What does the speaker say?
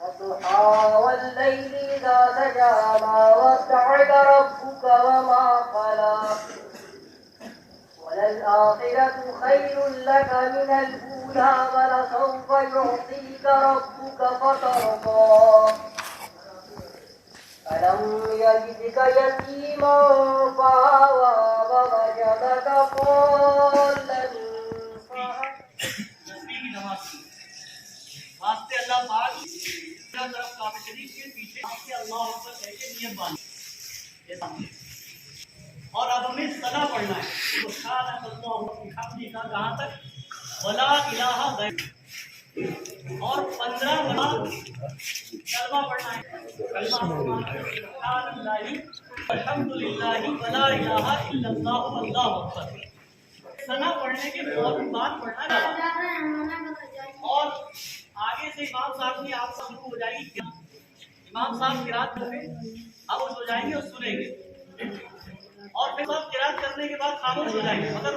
والليل إذا سجى ما ودعك ربك وما قلى وللآخرة خير لك من الأولى ولسوف يعطيك ربك فترضى ألم يجدك يتيما فآوى ووجدك ضالا واسطے اللہ پاک طرف کعبہ شریف کے پیچھے آپ کے اللہ اکبر کہہ کے نیت باندھی اور اب ہمیں ثنا پڑھنا ہے سبحان اللہ وبحمدہ کا کہاں تک ولا الہ غیر اور 15 مرتبہ کلمہ پڑھنا ہے کلمہ سبحان اللہ والحمدللہ ولا الہ الا اللہ واللہ اکبر ثنا پڑھنے کے فوراً بعد پڑھنا ہے اور آگے سے امام صاحب کی آپ شروع ہو جائے گی امام صاحب قرات کریں آپ ہو جائیں گے اور سنیں گے اور پھر صاحب قرات کرنے کے بعد خاموش ہو جائیں گے مگر